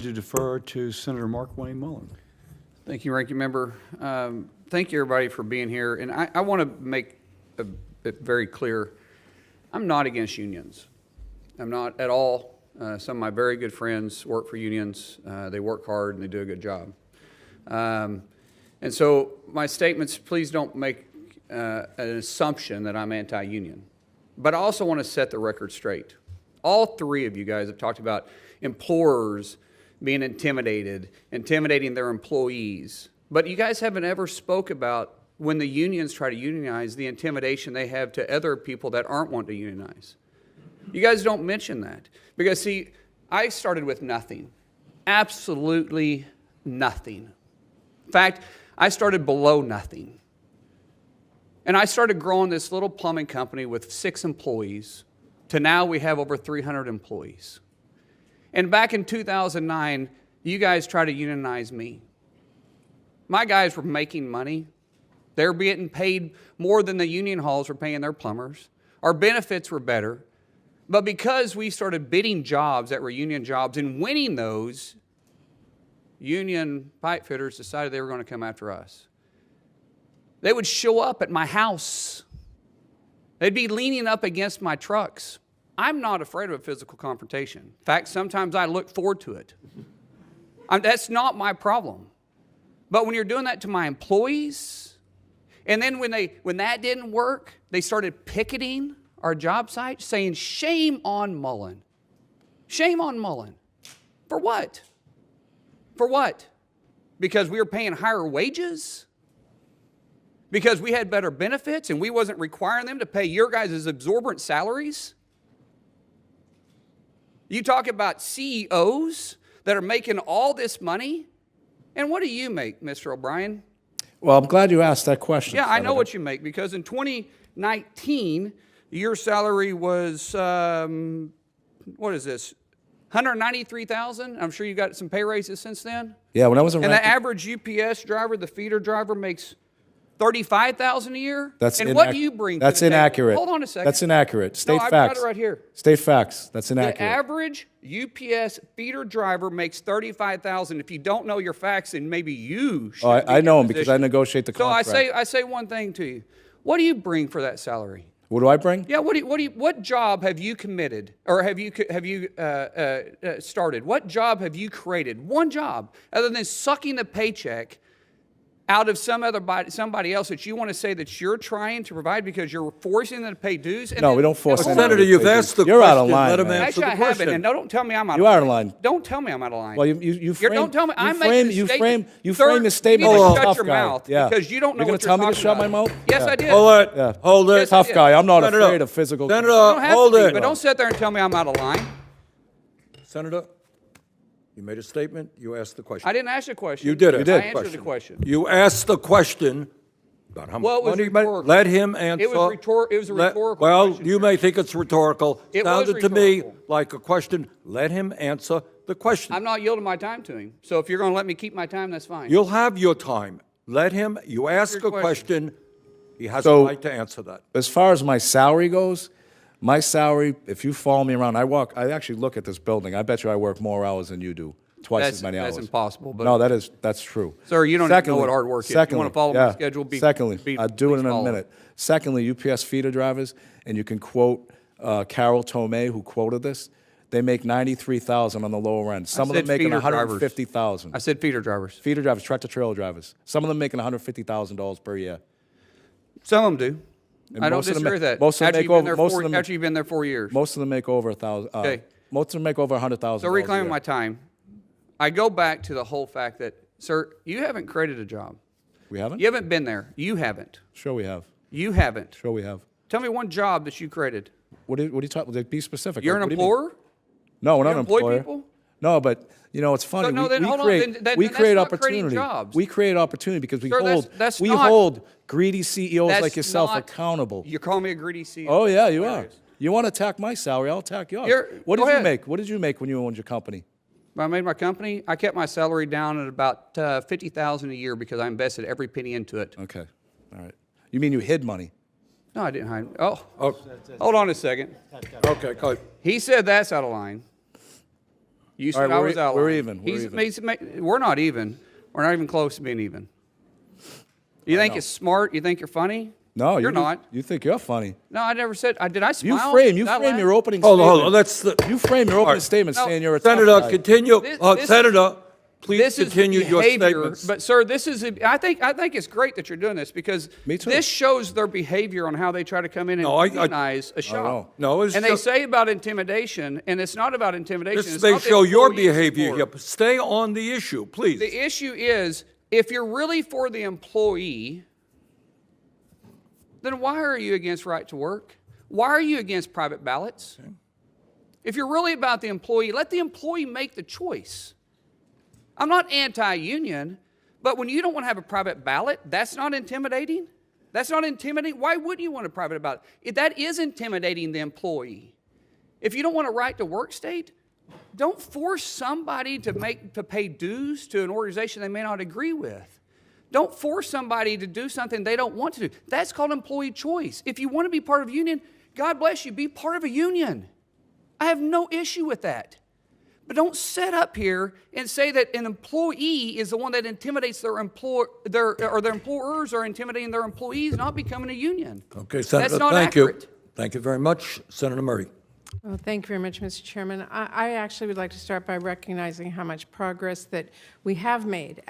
To defer to Senator Markwayne Mullin. Thank you, Ranking Member. Thank you, everybody, for being here. And I want to make it very clear, I'm not against unions. I'm not at all. Some of my very good friends work for unions. They work hard and they do a good job. And so my statements, please don't make an assumption that I'm anti-union. But I also want to set the record straight. All three of you guys have talked about employers being intimidating their employees. But you guys haven't ever spoke about when the unions try to unionize, the intimidation they have to other people that aren't wanting to unionize. You guys don't mention that. Because, see, I started with nothing. Absolutely nothing. In fact, I started below nothing. And I started growing this little plumbing company with 6 employees to now we have over 300 employees. And back in 2009, you guys tried to unionize me. My guys were making money. They were getting paid more than the union halls were paying their plumbers. Our benefits were better. But because we started bidding jobs that were union jobs and winning those, union pipe fitters decided they were going to come after us. They would show up at my house. They'd be leaning up against my trucks. I'm not afraid of a physical confrontation. In fact, sometimes I look forward to it. That's not my problem. But when you're doing that to my employees, and then when that didn't work, they started picketing our job site, saying, shame on Mullin. Shame on Mullin. For what? For what? Because we were paying higher wages? Because we had better benefits and we wasn't requiring them to pay your guys' exorbitant salaries? You talk about CEOs that are making all this money, and what do you make, Mr. O'Brien? Well, I'm glad you asked that question. Yeah, I know what you make, because in 2019, your salary was, what is this, $193,000? I'm sure you got some pay raises since then. Yeah, when I was a And the average UPS driver, the feeder driver, makes $35,000 a year. And what do you bring? That's to the inaccurate. Table? Hold on a second. That's inaccurate. State facts. facts. I've got it right here. State facts. That's inaccurate. The average UPS feeder driver makes $35,000. If you don't know your facts, then maybe you should. Oh, I know them because I negotiate the contract. So I say one thing to you. What do you bring for that salary? What do I bring? Yeah. What job have you committed, or have you started? What job have you created? One job, other than sucking the paycheck out of somebody else that you want to say that you're trying to provide because you're forcing them to pay dues? No, we don't force them. Senator, you've asked the question. You're out of line. Let him man. answer Actually, the I haven't, question. and don't tell me I'm out of line. You are out of line. Don't tell me I'm out of line. Well, you frame. Don't tell me. I'm frame, making a you statement. frame. You frame the statement you need like to a tough shut your guy. mouth Yeah. because you don't know You're what gonna tell me to talking shut my about. mouth? Yes, Yeah. I did. Hold it. Yeah. Hold it. Yes, I Tough did. guy. I'm not Senator, afraid of physical. Senator, You don't have hold to be, it. but don't sit there and tell me I'm out of line. Senator, you made a statement. You asked the question. I didn't ask a question. You did it. You did. I answered the question. You asked the question about how Well, it much was money you made. rhetorical. Let him answer. It was a rhetorical Well, question, you sir. may think it's rhetorical. It was Sounded to me rhetorical. like a question. Let him answer the question. I'm not yielding my time to him. So if you're going to let me keep my time, that's fine. You'll have your time. Let him. You ask Your a question. He has So- a right to answer that. As far as my salary goes, my salary, if you follow me around, I actually look at this building. I bet you I work more hours than you do, twice as many hours. That's impossible. But No, that's true. Sir, you don't even know what hard work is. You wanna follow my schedule, Secondly, I'll do it in please a follow minute. Secondly, UPS feeder drivers, and you can quote Carol Tomei, who quoted this. They make $93,000 on the lower end. Some of them said making feeder drivers. $150,000. I said feeder drivers. Feeder drivers, tractor trailer drivers. Some of them making $150,000 per year. Some of them do. And I don't most of them disagree ma- with that. most of them After make you've been over- there most four- of them- after you've been there 4 years. Most of them make over $1,000. Okay. Most of them make over $100,000. So reclaiming my time, I go back to the whole fact that, sir, you haven't created a job. We haven't? You haven't been there. You haven't. Sure we have. You haven't. Sure we have. Tell me one job that you created. What are you talking about? Be specific. You're Like, an what do you mean? employer? No, we're not You an employ employer. people? No, but you know it's funny. So, no, then hold on, then we that's create not creating opportunity. jobs. We create opportunity because we Sir, hold that's we not- hold greedy CEOs That's like yourself not- accountable. You're calling me a greedy CEO. Oh yeah, you are. Hilarious. You want to attack my salary? I'll attack yours. What go did you ahead. make? What did you make when you owned your company? When I made my company, I kept my salary down at about $50,000 a year because I invested every penny into it. Okay, all right. You mean you hid money? No, I didn't hide. Oh, Oh, hold on a second. okay, go ahead. He said that's out of line. You All said right, I we're was e- out we're lying. even, we're even. We're not even. We're not even close to being even. You think it's smart? You think you're funny? No, you're you not. You think you're funny. No, I never said. Did I You smile? frame Did I laugh? your opening Hold on, statement. hold on, let's, You frame your opening statement No, saying you're a tough Senator, guy. continue, This- Senator, please This is continue your behavior, statements. but sir, this is. I think it's great that you're doing this because Me too. this shows their behavior on how they try to come in and No, I- unionize a shop. No, it's and they just- say about intimidation, and it's not about intimidation. This it's may not the show your employee's behavior support. here, but stay on the issue, please. The issue is, if you're really for the employee, then why are you against right to work? Why are you against private ballots? Okay. If you're really about the employee, let the employee make the choice. I'm not anti-union, but when you don't want to have a private ballot, that's not intimidating? That's not intimidating? Why wouldn't you want a private ballot? That is intimidating the employee. If you don't want a right to work state, don't force somebody to pay dues to an organization they may not agree with. Don't force somebody to do something they don't want to do. That's called employee choice. If you want to be part of a union, God bless you, be part of a union. I have no issue with that. But don't sit up here and say that an employee is the one that intimidates their employers are intimidating their employees not becoming a union. Okay, Senator, That's not thank accurate. you. Thank you very much. Senator Murray. Well, thank you very much, Mr. Chairman. I actually would like to start by recognizing how much progress that we have made